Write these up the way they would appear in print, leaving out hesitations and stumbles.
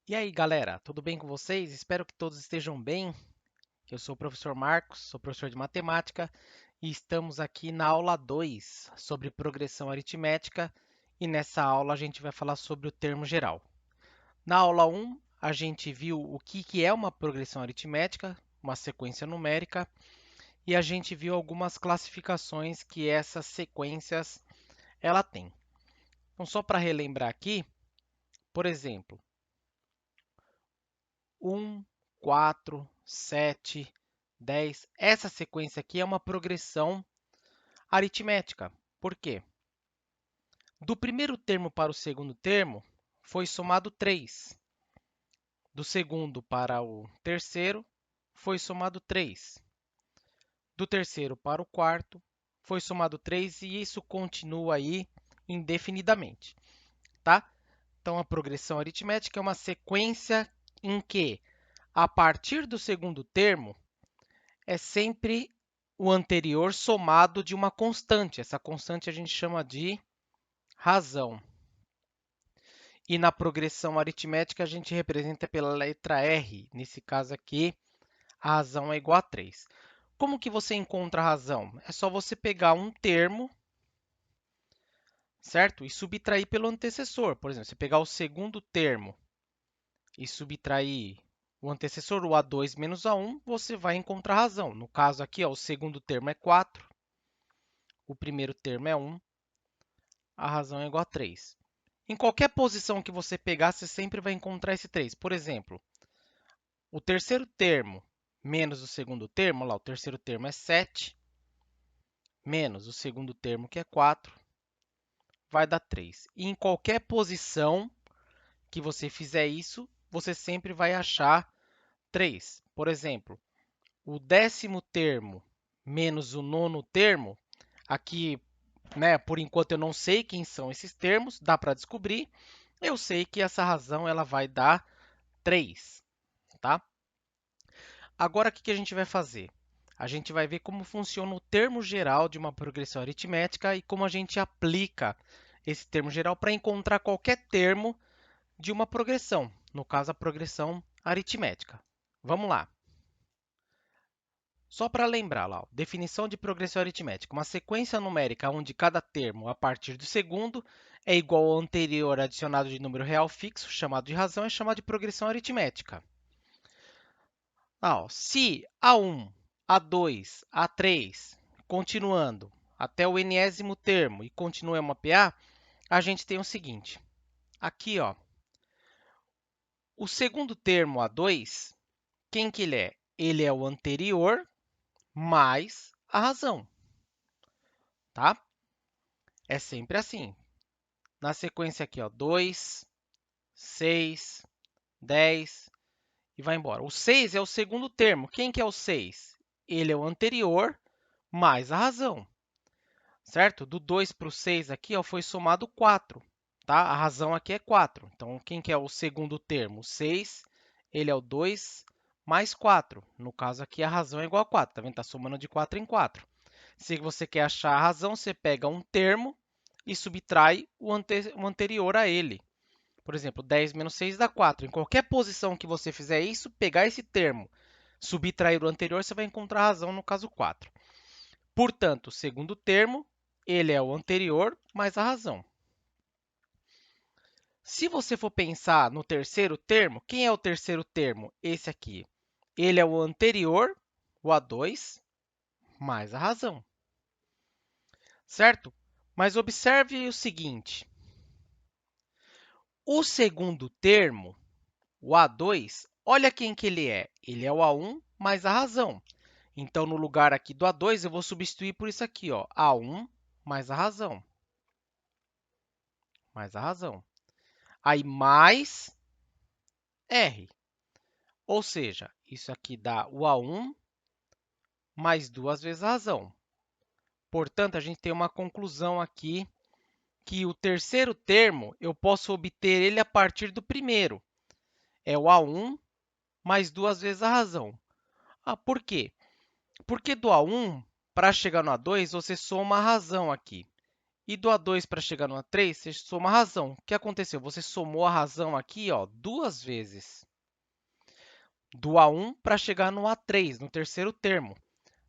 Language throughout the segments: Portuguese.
E aí, galera, tudo bem com vocês? Espero que todos estejam bem. Eu sou o professor Marcos, sou professor de matemática e estamos aqui na aula 2 sobre progressão aritmética e nessa aula a gente vai falar sobre o termo geral. Na aula 1, a gente viu o que é uma progressão aritmética, uma sequência numérica, e a gente viu algumas classificações que essas sequências ela tem. Então, só para relembrar aqui, por exemplo, 1, 4, 7, 10. Essa sequência aqui é uma progressão aritmética. Por quê? Do primeiro termo para o segundo termo, foi somado 3. Do segundo para o terceiro, foi somado 3. Do terceiro para o quarto, foi somado 3 e isso continua aí indefinidamente, tá? Então, a progressão aritmética é uma sequência em que, a partir do segundo termo, é sempre o anterior somado de uma constante. Essa constante a gente chama de razão. E na progressão aritmética a gente representa pela letra R. Nesse caso aqui, a razão é igual a 3. Como que você encontra a razão? É só você pegar um termo, certo? E subtrair pelo antecessor. Por exemplo, você pegar o segundo termo e subtrair o antecessor, o A2 menos A1, você vai encontrar a razão. No caso aqui, ó, o segundo termo é 4, o primeiro termo é 1, a razão é igual a 3. Em qualquer posição que você pegar, você sempre vai encontrar esse 3. Por exemplo, o terceiro termo menos o segundo termo, lá, o terceiro termo é 7, menos o segundo termo, que é 4, vai dar 3. E em qualquer posição que você fizer isso, você sempre vai achar 3. Por exemplo, o décimo termo menos o nono termo, aqui, né, por enquanto eu não sei quem são esses termos, dá para descobrir. Eu sei que essa razão ela vai dar 3, tá? Agora, o que a gente vai fazer? A gente vai ver como funciona o termo geral de uma progressão aritmética e como a gente aplica esse termo geral para encontrar qualquer termo de uma progressão, no caso, a progressão aritmética. Vamos lá. Só para lembrar lá, ó, definição de progressão aritmética. Uma sequência numérica onde cada termo, a partir do segundo, é igual ao anterior adicionado de número real fixo, chamado de razão, é chamado de progressão aritmética. Se A1, A2, A3, continuando até o enésimo termo e continua uma PA, a gente tem o seguinte. Aqui, ó, o segundo termo, A2, quem que ele é? Ele é o anterior mais a razão, tá? É sempre assim. Na sequência aqui, ó, 2, 6, 10 e vai embora. O 6 é o segundo termo. Quem que é o 6? Ele é o anterior mais a razão, certo? Do 2 para o 6 aqui, ó, foi somado 4, tá? A razão aqui é 4. Então, quem que é o segundo termo? O 6, ele é o 2 mais 4. No caso aqui, a razão é igual a 4, tá vendo? Está somando de 4 em 4. Se você quer achar a razão, você pega um termo e subtrai o anterior a ele. Por exemplo, 10 menos 6 dá 4. Em qualquer posição que você fizer isso, pegar esse termo, subtrair o anterior, você vai encontrar a razão no caso 4. Portanto, o segundo termo, ele é o anterior mais a razão. Se você for pensar no terceiro termo, quem é o terceiro termo? Esse aqui. Ele é o anterior, o A2, mais a razão. Certo? Mas observe o seguinte. O segundo termo, o A2, olha quem que ele é. Ele é o A1 mais a razão. Então, no lugar aqui do A2, eu vou substituir por isso aqui, ó, A1 mais a razão. Mais a razão. Aí, mais R. Ou seja, isso aqui dá o A1 mais 2 vezes a razão. Portanto, a gente tem uma conclusão aqui que o terceiro termo, eu posso obter ele a partir do primeiro. É o A1 mais 2 vezes a razão. Por quê? Porque do A1 para chegar no A2, você soma a razão aqui. E do A2 para chegar no A3, você soma a razão. O que aconteceu? Você somou a razão aqui, ó, 2 vezes. Do A1 para chegar no A3, no terceiro termo.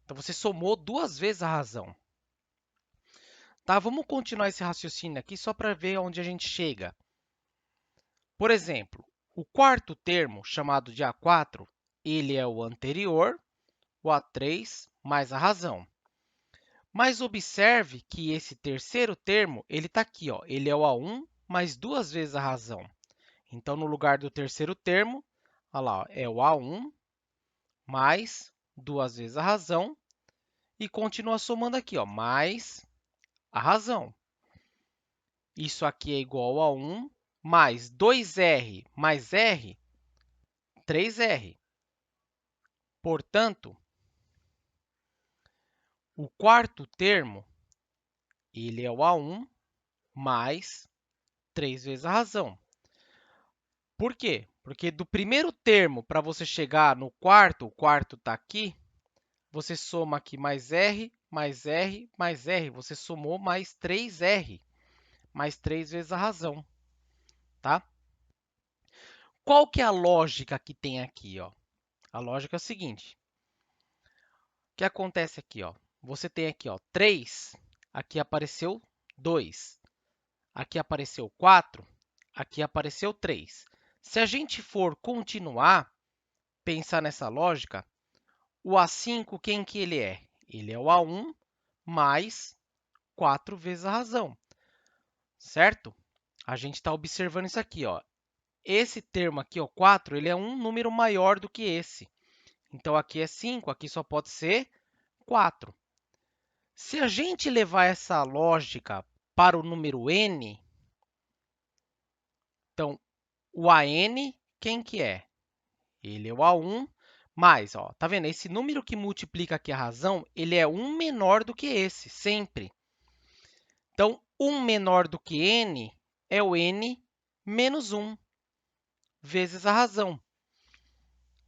Então, você somou 2 vezes a razão. Tá? Vamos continuar esse raciocínio aqui só para ver onde a gente chega. Por exemplo, o quarto termo, chamado de A4, ele é o anterior, o A3 mais a razão. Mas observe que esse terceiro termo, ele está aqui, ó, ele é o A1 mais 2 vezes a razão. Então, no lugar do terceiro termo, olha lá, ó, é o A1 mais 2 vezes a razão e continua somando aqui, ó, mais a razão. Isso aqui é igual a 1 mais 2R mais R, 3R. Portanto, o quarto termo, ele é o A1 mais 3 vezes a razão. Por quê? Porque do primeiro termo, para você chegar no quarto, o quarto está aqui, você soma aqui mais R, mais R, mais R. Você somou mais 3R, mais 3 vezes a razão. Tá? Qual que é a lógica que tem aqui? Ó? A lógica é o seguinte. O que acontece aqui? Ó? Você tem aqui ó, 3, aqui apareceu 2. Aqui apareceu 4, aqui apareceu 3. Se a gente for continuar, pensar nessa lógica, o A5, quem que ele é? Ele é o A1 mais 4 vezes a razão, certo? A gente está observando isso aqui, ó. Esse termo aqui, ó, 4, ele é um número maior do que esse. Então, aqui é 5, aqui só pode ser 4. Se a gente levar essa lógica para o número n, então, o AN, quem que é? Ele é o A1 mais, ó, tá vendo? Esse número que multiplica aqui a razão, ele é 1 menor do que esse, sempre. Então, 1 menor do que n é o n menos 1 vezes a razão.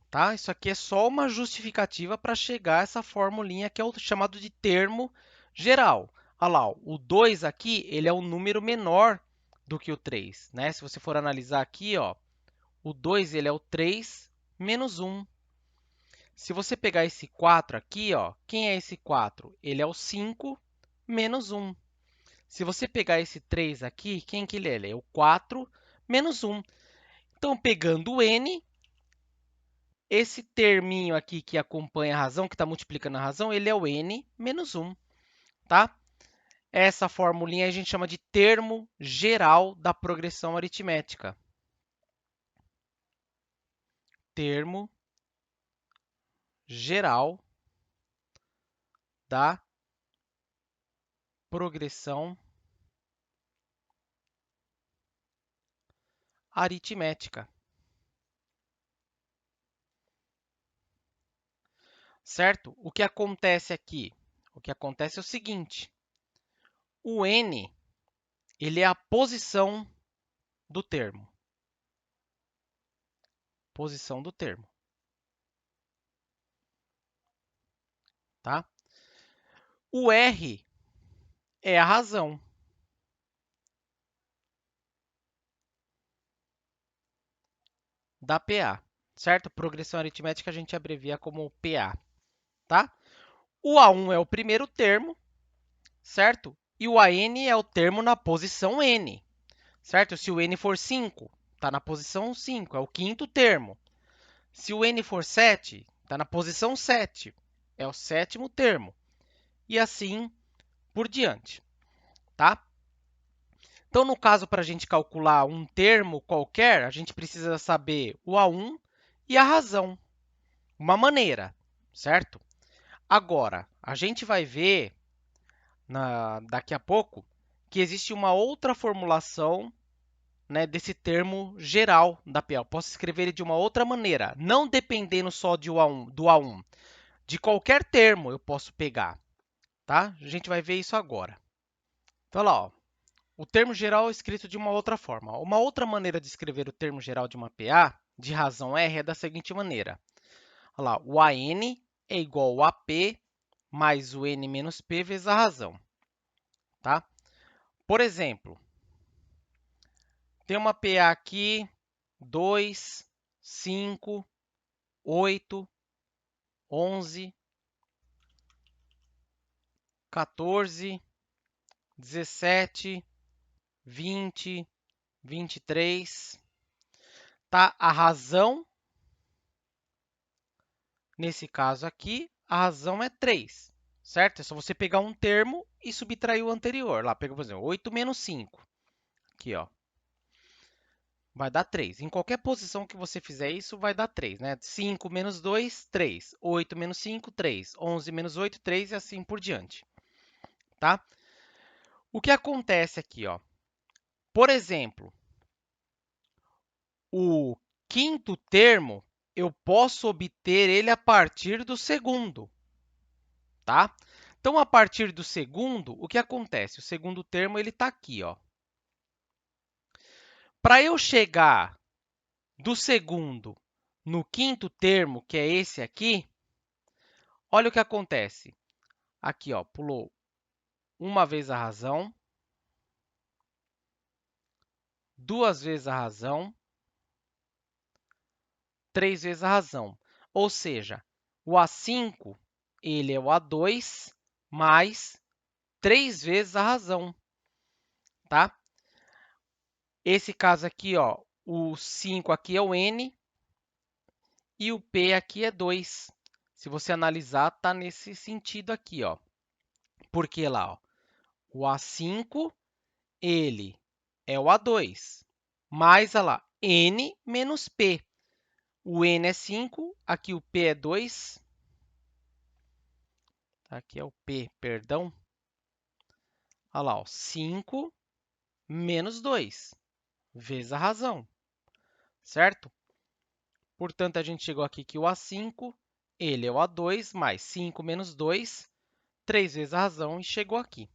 Tá? Isso aqui é só uma justificativa para chegar a essa formulinha que é o chamado de termo geral. Olha lá, ó, o 2 aqui ele é um número menor do que o 3. Né? Se você for analisar aqui, ó, o 2 ele é o 3 menos 1. Se você pegar esse 4 aqui, ó, quem é esse 4? Ele é o 5 menos 1. Se você pegar esse 3 aqui, quem que ele é? Ele é o 4 menos 1. Então, pegando o n, esse terminho aqui que acompanha a razão, que está multiplicando a razão, ele é o n menos 1. Tá? Essa formulinha a gente chama de termo geral da progressão aritmética. Termo geral da progressão aritmética. Certo? O que acontece aqui? O que acontece é o seguinte. O n, ele é a posição do termo. Posição do termo. Tá? O r é a razão. Da PA, certo? Progressão aritmética a gente abrevia como PA, tá? O A1 é o primeiro termo, certo? E o AN é o termo na posição n, certo? Se o n for 5, está na posição 5, é o quinto termo. Se o n for 7, está na posição 7, é o sétimo termo. E assim por diante, tá? Então, no caso, para a gente calcular um termo qualquer, a gente precisa saber o A1 e a razão. Uma maneira, certo? Agora, a gente vai ver daqui a pouco que existe uma outra formulação, né, desse termo geral da PA. Eu posso escrever ele de uma outra maneira, não dependendo só do A1. De qualquer termo eu posso pegar, tá? A gente vai ver isso agora. Então, olha lá, ó, o termo geral é escrito de uma outra forma. Uma outra maneira de escrever o termo geral de uma PA, de razão R, é da seguinte maneira. Olha lá, o AN é igual ao AP mais o n menos p vezes a razão, tá? Por exemplo, tem uma PA aqui, 2, 5, 8, 11, 14, 17, 20, 23, tá? A razão, nesse caso aqui, a razão é 3, certo? É só você pegar um termo e subtrair o anterior. Lá, pega, por exemplo, 8 menos 5. Aqui, ó. Vai dar 3. Em qualquer posição que você fizer isso, vai dar 3, né? 5 menos 2, 3. 8 menos 5, 3. 11 menos 8, 3 e assim por diante, tá? O que acontece aqui, ó? Por exemplo, o quinto termo, eu posso obter ele a partir do segundo, tá? Então, a partir do segundo, o que acontece? O segundo termo ele está aqui, ó. Para eu chegar do segundo no quinto termo, que é esse aqui, olha o que acontece. Aqui, ó, pulou uma vez a razão, duas vezes a razão, três vezes a razão. Ou seja, o A5 ele é o A2 mais 3 vezes a razão, tá? Esse caso aqui, ó, o 5 aqui é o n e o p aqui é 2. Se você analisar, tá nesse sentido aqui, ó. Porque lá, ó, o A5 ele é o A2 mais, olha lá, n menos p. O n é 5, aqui o p é 2. Aqui é o p, perdão. Olha lá, ó, 5 menos 2 vezes a razão, certo? Portanto, a gente chegou aqui que o A5 ele é o A2 mais 5 menos 2, 3 vezes a razão, e chegou aqui.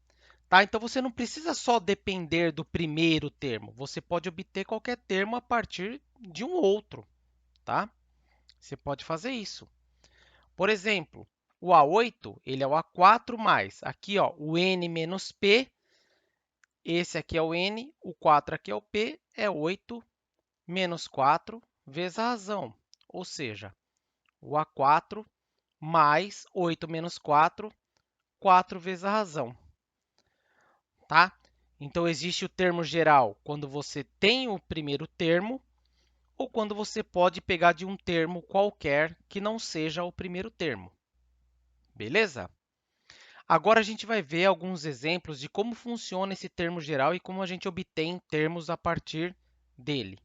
Tá? Então, você não precisa só depender do primeiro termo. Você pode obter qualquer termo a partir de um outro. Tá? Você pode fazer isso. Por exemplo, o A8 ele é o A4 mais, aqui ó, o n menos p, esse aqui é o n, o 4 aqui é o p, é 8 menos 4 vezes a razão. Ou seja, o A4 mais 8 menos 4, 4 vezes a razão. Tá? Então, existe o termo geral quando você tem o primeiro termo ou quando você pode pegar de um termo qualquer que não seja o primeiro termo. Beleza? Agora, a gente vai ver alguns exemplos de como funciona esse termo geral e como a gente obtém termos a partir dele.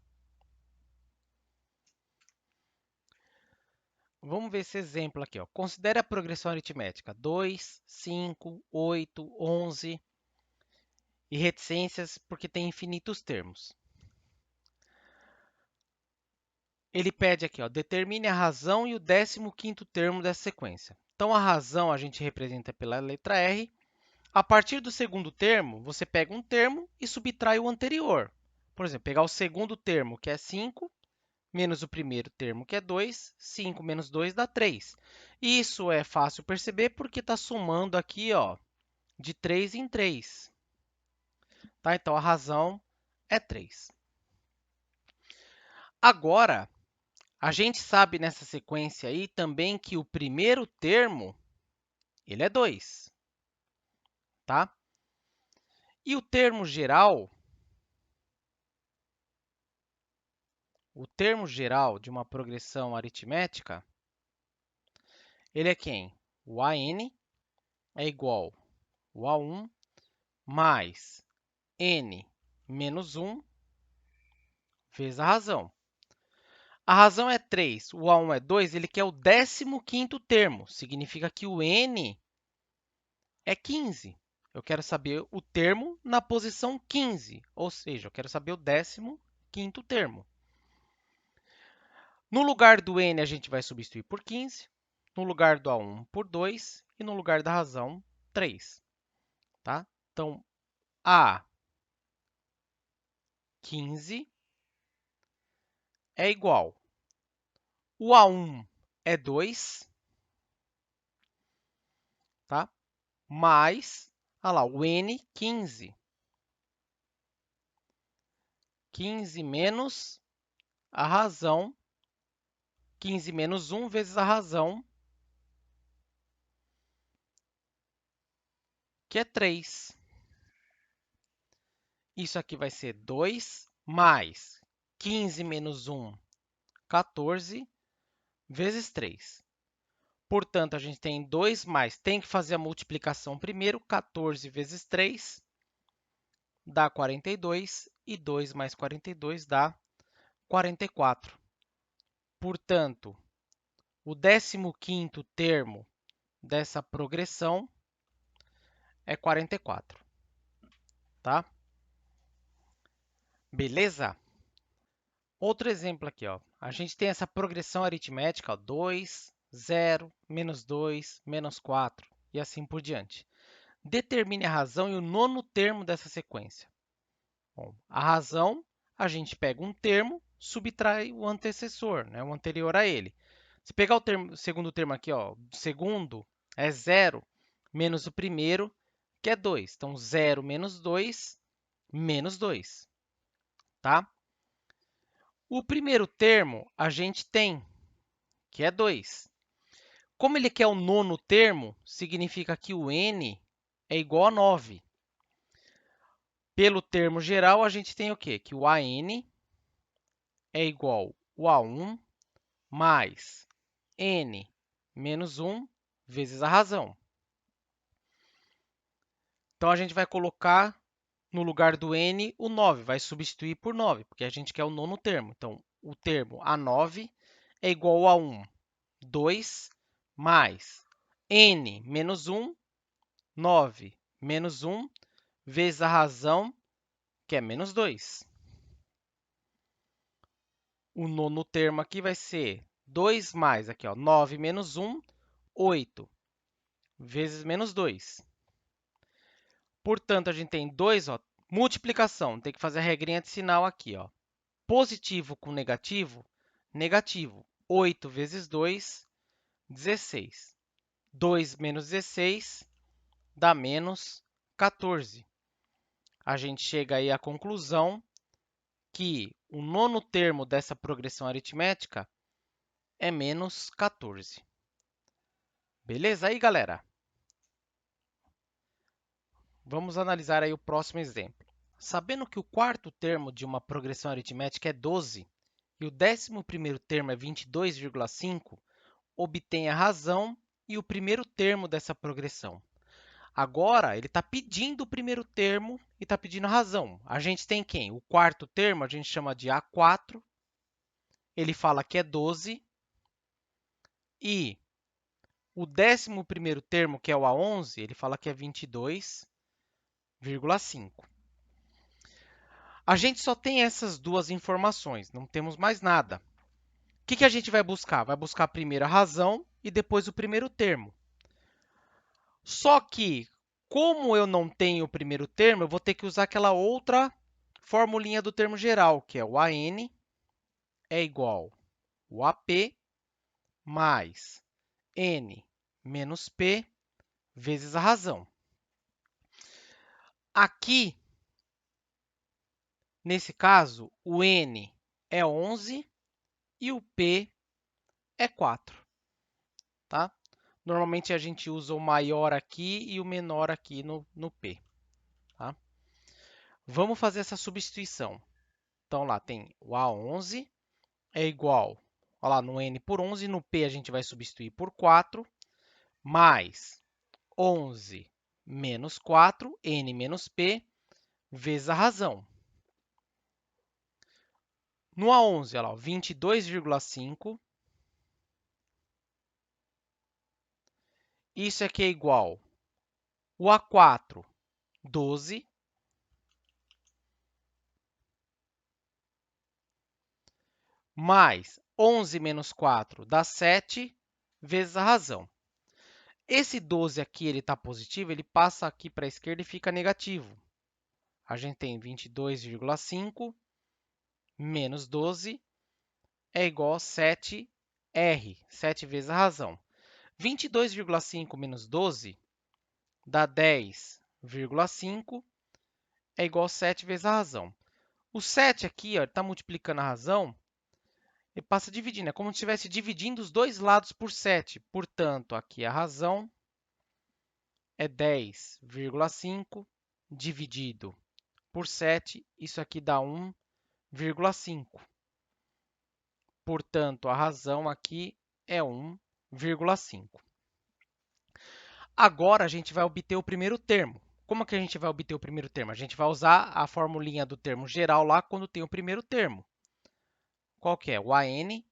Vamos ver esse exemplo aqui. Ó. Considere a progressão aritmética 2, 5, 8, 11 e reticências porque tem infinitos termos. Ele pede aqui, ó, determine a razão e o 15º termo dessa sequência. Então, a razão a gente representa pela letra R. A partir do segundo termo, você pega um termo e subtrai o anterior. Por exemplo, pegar o segundo termo, que é 5, menos o primeiro termo, que é 2. 5 menos 2 dá 3. Isso é fácil perceber porque está somando aqui ó, de 3 em 3. Tá? Então, a razão é 3. Agora, a gente sabe nessa sequência aí também que o primeiro termo ele é 2, tá? E o termo geral de uma progressão aritmética, ele é quem? O AN é igual ao A1 mais n menos 1 vezes a razão. A razão é 3, o A1 é 2, ele quer o 15º termo, significa que o n é 15. Eu quero saber o termo na posição 15, ou seja, eu quero saber o 15º termo. No lugar do n, a gente vai substituir por 15, no lugar do A1 por 2 e no lugar da razão, 3. Tá? Então, A15 é igual. O A1 é 2, tá? Mais, olha lá, o n, 15. 15 menos a razão, 15 menos 1 vezes a razão, que é 3. Isso aqui vai ser 2 mais 15 menos 1, 14, vezes 3. Portanto, a gente tem 2 mais, tem que fazer a multiplicação primeiro, 14 vezes 3 dá 42, e 2 mais 42 dá 44. Portanto, o 15º termo dessa progressão é 44, tá? Beleza? Outro exemplo aqui, ó. A gente tem essa progressão aritmética, ó, 2, 0, menos 2, menos 4 e assim por diante. Determine a razão e o nono termo dessa sequência. Bom, a razão, a gente pega um termo, subtrai o antecessor, né, o anterior a ele. Se pegar o segundo termo aqui, ó, o segundo é 0 menos o primeiro, que é 2. Então, 0 menos 2, menos 2, tá? O primeiro termo a gente tem, que é 2. Como ele quer o nono termo, significa que o n é igual a 9. Pelo termo geral, a gente tem o quê? Que o AN é igual ao A1 mais n menos 1 vezes a razão. Então, a gente vai colocar no lugar do n o 9, vai substituir por 9, porque a gente quer o nono termo. Então, o termo A9 é igual a 1, 2 mais n menos 1, 9 menos 1, vezes a razão, que é menos 2. O nono termo aqui vai ser 2 mais, aqui, ó, 9 menos 1, 8, vezes menos 2. Portanto, a gente tem 2, ó, multiplicação, tem que fazer a regrinha de sinal aqui, ó. Positivo com negativo, negativo. 8 vezes 2, 16. 2 menos 16 dá menos 14. A gente chega aí à conclusão que o nono termo dessa progressão aritmética é menos 14. Beleza aí, galera? Vamos analisar aí o próximo exemplo. Sabendo que o quarto termo de uma progressão aritmética é 12 e o 11º termo é 22,5, obtenha a razão e o primeiro termo dessa progressão. Agora, ele está pedindo o primeiro termo e está pedindo a razão. A gente tem quem? O quarto termo a gente chama de A4. Ele fala que é 12. E o 11º termo, que é o A11, ele fala que é 22,5. A gente só tem essas duas informações, não temos mais nada. O que a gente vai buscar? Vai buscar primeiro a razão e depois o primeiro termo. Só que, como eu não tenho o primeiro termo, eu vou ter que usar aquela outra formulinha do termo geral, que é o AN é igual ao AP mais N menos P vezes a razão. Aqui, nesse caso, o N é 11 e o P é 4. Tá? Normalmente, a gente usa o maior aqui e o menor aqui no P. Tá? Vamos fazer essa substituição. Então, lá tem o A11 é igual, olha lá, no N por 11, no P a gente vai substituir por 4, mais 11 menos 4, N menos P, vezes a razão. No A11, olha lá, 22,5. Isso aqui é igual o A4, 12, mais 11 menos 4 dá 7, vezes a razão. Esse 12 aqui ele está positivo, ele passa aqui para a esquerda e fica negativo. A gente tem 22,5 menos 12 é igual a 7R, 7 vezes a razão. 22,5 menos 12 dá 10,5 é igual a 7 vezes a razão. O 7 aqui está multiplicando a razão e passa dividindo. É como se estivesse dividindo os dois lados por 7. Portanto, aqui a razão é 10,5 dividido por 7. Isso aqui dá 1,5. Portanto, a razão aqui é 1,5. Agora, a gente vai obter o primeiro termo. Como que a gente vai obter o primeiro termo? A gente vai usar a formulinha do termo geral lá quando tem o primeiro termo. Qual que é? O AN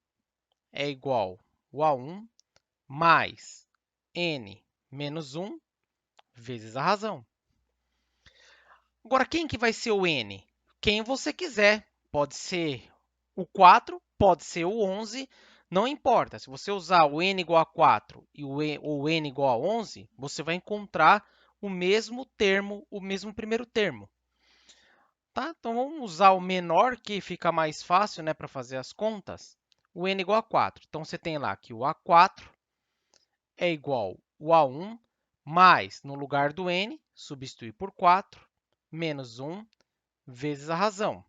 é igual ao A1 mais N menos 1 vezes a razão. Agora, quem que vai ser o N? Quem você quiser. Pode ser o 4, pode ser o 11, não importa. Se você usar o N igual a 4 e o N igual a 11, você vai encontrar o mesmo termo, o mesmo primeiro termo. Tá? Então, vamos usar o menor, que fica mais fácil, né, para fazer as contas. O N igual a 4. Então, você tem lá que o A4 é igual ao A1 mais, no lugar do N, substituir por 4, menos 1 vezes a razão.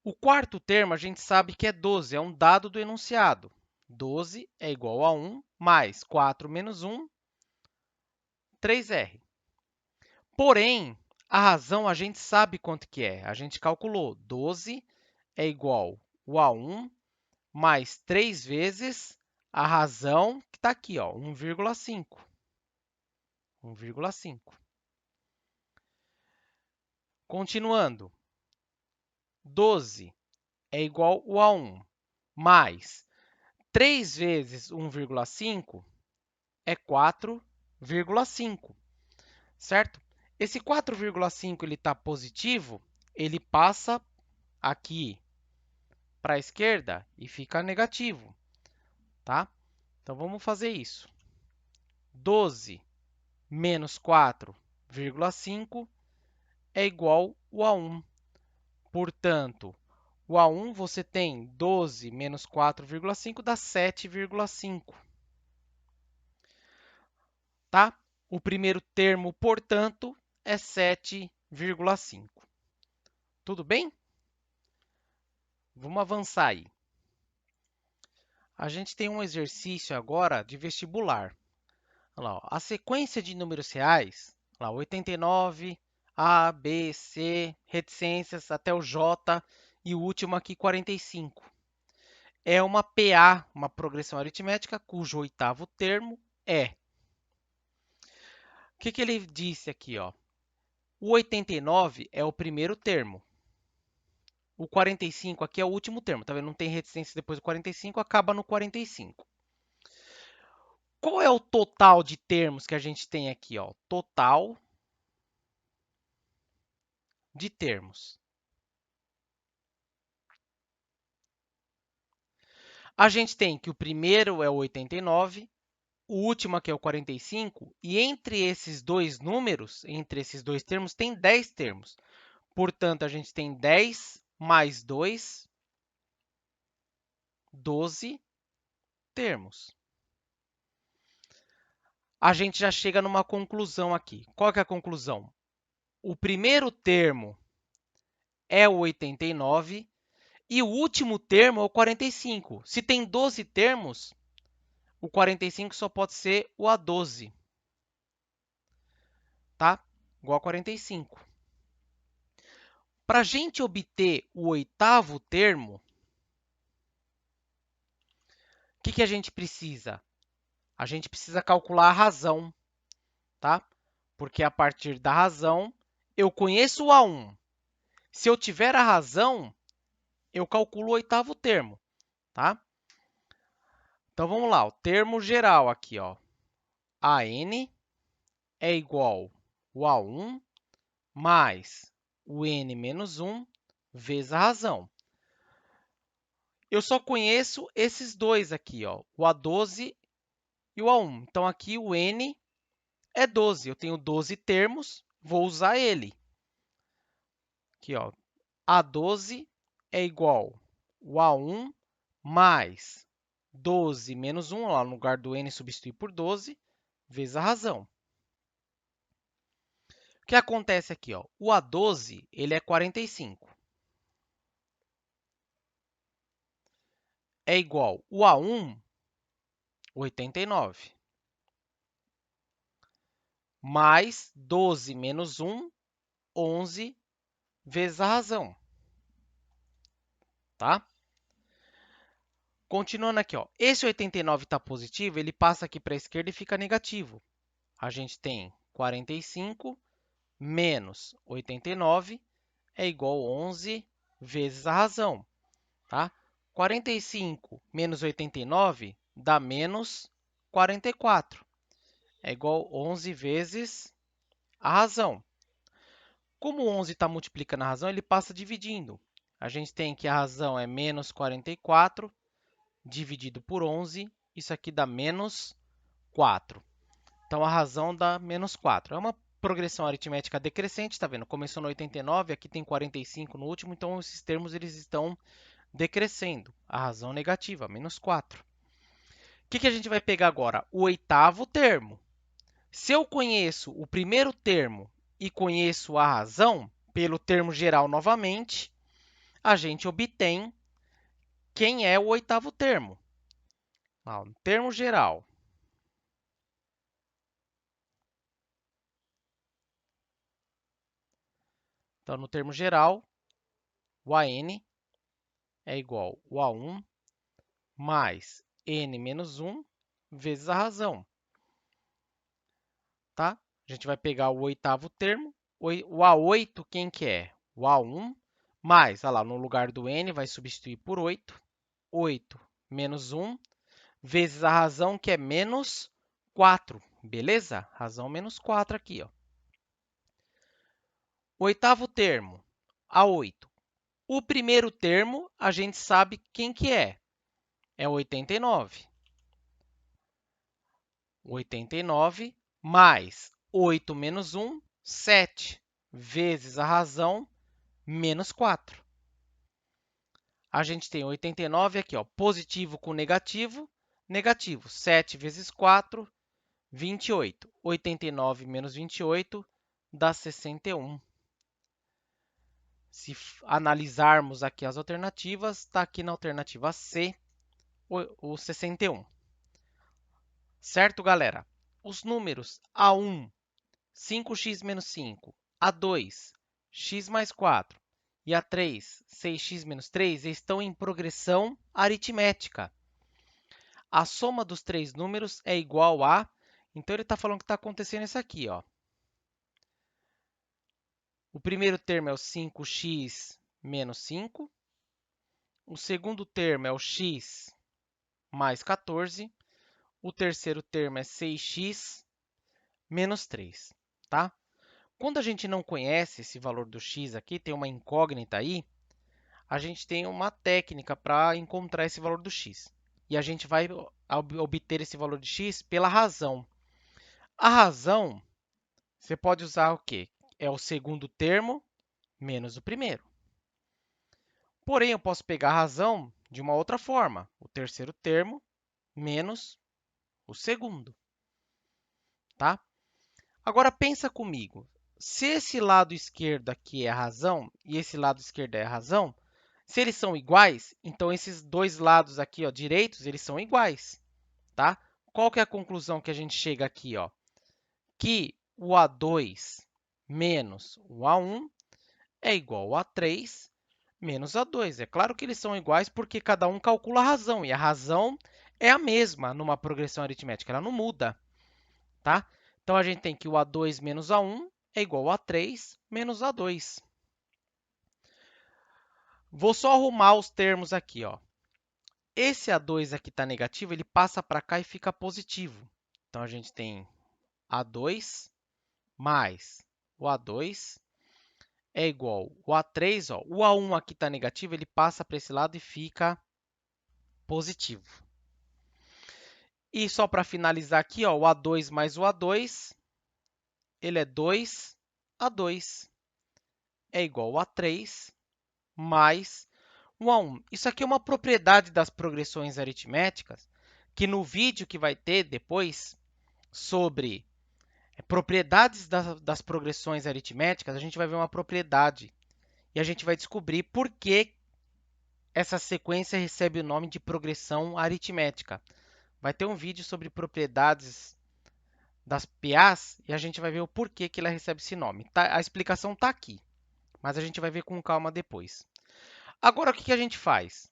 O quarto termo, a gente sabe que é 12, é um dado do enunciado. 12 é igual a 1 mais 4 menos 1, 3R. Porém, a razão a gente sabe quanto que é. A gente calculou. 12 é igual a 1 mais 3 vezes a razão que está aqui, 1,5. 1,5. Continuando. 12 é igual a 1 mais 3 vezes 1,5 é 4,5, certo? Esse 4,5 ele está positivo, ele passa aqui para a esquerda e fica negativo, tá? Então, vamos fazer isso. 12 menos 4,5 é igual a 1. Portanto, o A1 você tem 12 menos 4,5 dá 7,5. Tá? O primeiro termo, portanto, é 7,5. Tudo bem? Vamos avançar aí. A gente tem um exercício agora de vestibular. Olha lá, ó. A sequência de números reais, olha lá, 89, A, B, C, reticências até o J e o último aqui 45. É uma PA, uma progressão aritmética, cujo oitavo termo é. O que ele disse aqui? Ó? O 89 é o primeiro termo. O 45 aqui é o último termo. Tá vendo? Não tem reticência depois do 45, acaba no 45. Qual é o total de termos que a gente tem aqui? Ó? Total de termos. A gente tem que o primeiro é o 89, o último aqui é o 45, e entre esses dois números, entre esses dois termos, tem 10 termos. Portanto, a gente tem 10 mais 2, 12 termos. A gente já chega numa conclusão aqui. Qual que é a conclusão? O primeiro termo é o 89 e o último termo é o 45. Se tem 12 termos, o 45 só pode ser o A12, tá? Igual a 45. Para a gente obter o oitavo termo, o que a gente precisa? A gente precisa calcular a razão, tá? Porque a partir da razão, eu conheço o A1. Se eu tiver a razão, eu calculo o oitavo termo, tá? Então, vamos lá. O termo geral aqui, ó. AN é igual a 1 mais o n menos 1 vezes a razão. Eu só conheço esses dois aqui, ó, o A12 e o A1. Então, aqui o n é 12. Eu tenho 12 termos, vou usar ele. Aqui, ó, A12 é igual a 1 mais 12 menos 1, lá no lugar do n substituir por 12, vezes a razão. O que acontece aqui? Ó? O A12 ele é 45. É igual o A1, 89. Mais 12 menos 1, 11 vezes a razão. Tá? Continuando aqui, ó. Esse 89 está positivo, ele passa aqui para a esquerda e fica negativo. A gente tem 45 menos 89 é igual a 11 vezes a razão. Tá? 45 menos 89 dá menos 44. É igual a 11 vezes a razão. Como o 11 está multiplicando a razão, ele passa dividindo. A gente tem que a razão é menos 44 dividido por 11. Isso aqui dá menos 4. Então, a razão dá menos 4. É uma progressão aritmética decrescente, está vendo? Começou no 89, aqui tem 45 no último, então esses termos eles estão decrescendo. A razão negativa, menos 4. O que a gente vai pegar agora? O oitavo termo. Se eu conheço o primeiro termo e conheço a razão, pelo termo geral novamente, a gente obtém quem é o oitavo termo. No termo geral. Então, no termo geral, o AN é igual ao A1 mais N menos 1 vezes a razão. Tá? A gente vai pegar o oitavo termo. O A8, quem que é? O A1 mais, olha lá, no lugar do N, vai substituir por 8. 8 menos 1 vezes a razão, que é menos 4. Beleza? Razão menos 4 aqui. Ó. O oitavo termo, A8. O primeiro termo, a gente sabe quem que é. É 89. 89 mais 8 menos 1, 7, vezes a razão, menos 4. A gente tem 89 aqui, ó, positivo com negativo, negativo. 7 vezes 4, 28. 89 menos 28 dá 61. Se analisarmos aqui as alternativas, está aqui na alternativa C, o 61. Certo, galera? Os números A1, 5x menos 5, A2, x mais 4 e A3, 6x menos 3, estão em progressão aritmética. A soma dos três números é igual a... Então, ele está falando que está acontecendo isso aqui. Ó. O primeiro termo é o 5x menos 5. O segundo termo é o x mais 14. O terceiro termo é 6x menos 3. Tá? Quando a gente não conhece esse valor do x aqui, tem uma incógnita aí, a gente tem uma técnica para encontrar esse valor do x. E a gente vai obter esse valor de x pela razão. A razão, você pode usar o quê? É o segundo termo menos o primeiro. Porém, eu posso pegar a razão de uma outra forma. O terceiro termo menos o segundo. Tá? Agora, pensa comigo. Se esse lado esquerdo aqui é a razão e esse lado esquerdo é a razão, se eles são iguais, então esses dois lados aqui, ó, direitos, eles são iguais. Tá? Qual que é a conclusão que a gente chega aqui? Ó? Que o A2 menos o A1 é igual a 3 menos A2. É claro que eles são iguais porque cada um calcula a razão, e a razão é a mesma numa progressão aritmética, ela não muda. Tá? Então, a gente tem que o A2 menos A1 é igual a 3 menos A2. Vou só arrumar os termos aqui. Ó. Esse A2 aqui está negativo, ele passa para cá e fica positivo. Então, a gente tem A2 mais o A2 é igual ao A3. Ó. O A1 aqui está negativo, ele passa para esse lado e fica positivo. E só para finalizar aqui, ó, o A2 mais o A2, ele é 2A2. É igual a 3 mais o A1. Isso aqui é uma propriedade das progressões aritméticas, que no vídeo que vai ter depois sobre Propriedades das progressões aritméticas, a gente vai ver uma propriedade e a gente vai descobrir por que essa sequência recebe o nome de progressão aritmética. Vai ter um vídeo sobre propriedades das PAs e a gente vai ver o porquê que ela recebe esse nome. A explicação está aqui, mas a gente vai ver com calma depois. Agora, o que a gente faz?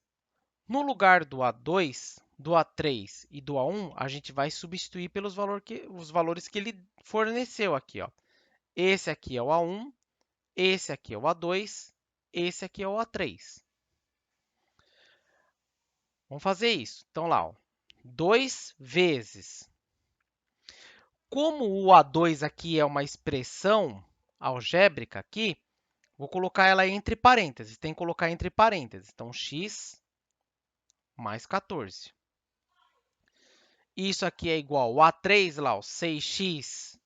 No lugar do A2, do A3 e do A1, a gente vai substituir pelos os valores que ele forneceu aqui. Ó. Esse aqui é o A1, esse aqui é o A2, esse aqui é o A3. Vamos fazer isso. Então, lá, ó, 2 vezes. Como o A2 aqui é uma expressão algébrica aqui, vou colocar ela entre parênteses. Tem que colocar entre parênteses. Então, x mais 14. Isso aqui é igual ao A3, lá, ó, 6x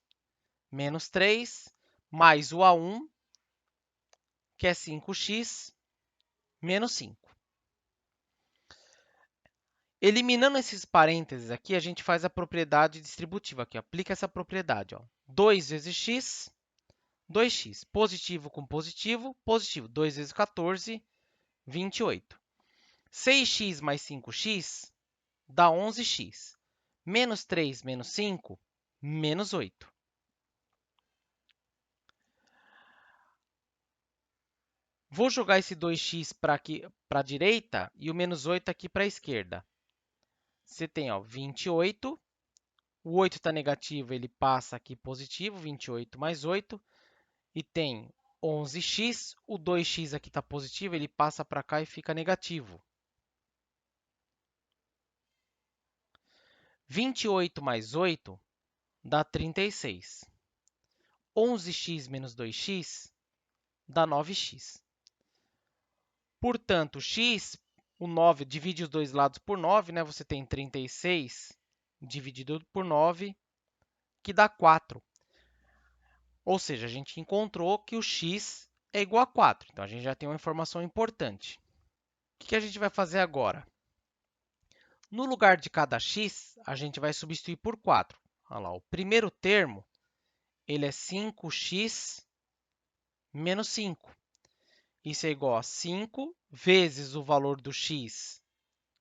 menos 3, mais o A1, que é 5x menos 5. Eliminando esses parênteses aqui, a gente faz a propriedade distributiva aqui. Aplica essa propriedade. Ó. 2 vezes x, 2x. Positivo com positivo, positivo. 2 vezes 14, 28. 6x mais 5x dá 11x. Menos 3 menos 5, menos 8. Vou jogar esse 2x para a direita e o menos 8 aqui para a esquerda. Você tem ó, 28. O 8 está negativo, ele passa aqui positivo, 28 mais 8. E tem 11x. O 2x aqui está positivo, ele passa para cá e fica negativo. 28 mais 8 dá 36. 11x menos 2x dá 9x. Portanto, x, o 9, divide os dois lados por 9, né? Você tem 36 dividido por 9, que dá 4. Ou seja, a gente encontrou que o x é igual a 4. Então, a gente já tem uma informação importante. O que a gente vai fazer agora? No lugar de cada x, a gente vai substituir por 4. Olha lá, o primeiro termo ele é 5x menos 5. Isso é igual a 5 vezes o valor do x,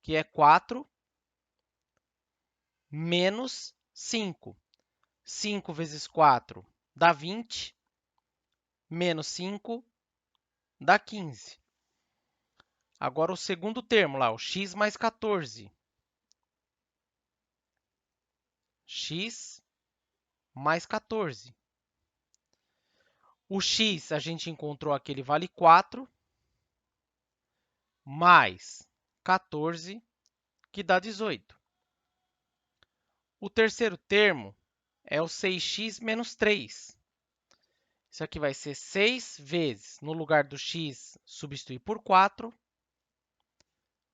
que é 4, menos 5. 5 vezes 4 dá 20, menos 5 dá 15. Agora, o segundo termo, lá, o x mais 14. X mais 14. O x, a gente encontrou aqui, ele vale 4, mais 14, que dá 18. O terceiro termo é o 6x menos 3. Isso aqui vai ser 6 vezes, no lugar do x, substituir por 4,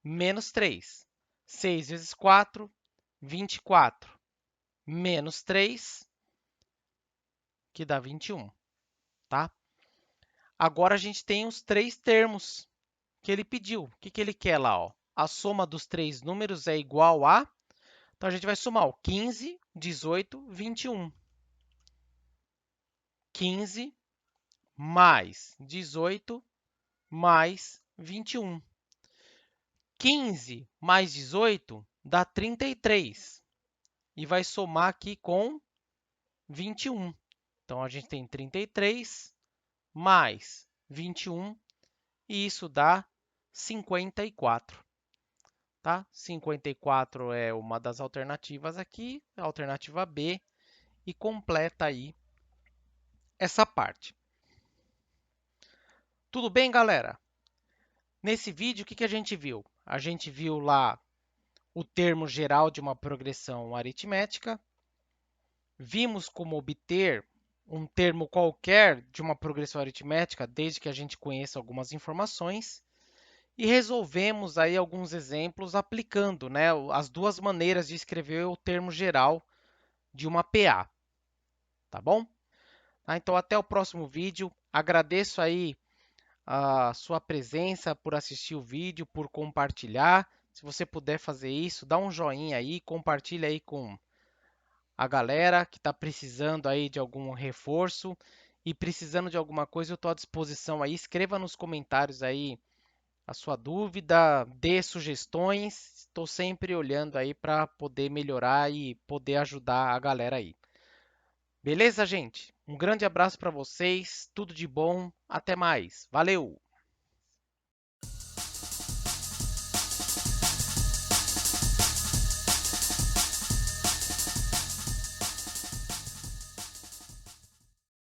menos 3. 6 vezes 4, 24. Menos 3, que dá 21. Tá? Agora, a gente tem os três termos que ele pediu. O que ele quer lá? Ó? A soma dos três números é igual a... Então, a gente vai somar ó, 15, 18, 21. 15 mais 18 mais 21. 15 mais 18 dá 33. E vai somar aqui com 21. Então, a gente tem 33 mais 21, e isso dá 54. Tá? 54 é uma das alternativas aqui, a alternativa B, e completa aí essa parte. Tudo bem, galera? Nesse vídeo, o que a gente viu? A gente viu lá o termo geral de uma progressão aritmética, vimos como obter um termo qualquer de uma progressão aritmética, desde que a gente conheça algumas informações, e resolvemos aí alguns exemplos aplicando, né, as duas maneiras de escrever o termo geral de uma PA, tá bom? Então, até o próximo vídeo. Agradeço aí a sua presença por assistir o vídeo, por compartilhar. Se você puder fazer isso, dá um joinha aí, compartilha aí com a galera que está precisando aí de algum reforço e precisando de alguma coisa, eu estou à disposição aí. Escreva nos comentários aí a sua dúvida, dê sugestões. Estou sempre olhando aí para poder melhorar e poder ajudar a galera aí. Beleza, gente? Um grande abraço para vocês, tudo de bom, até mais. Valeu!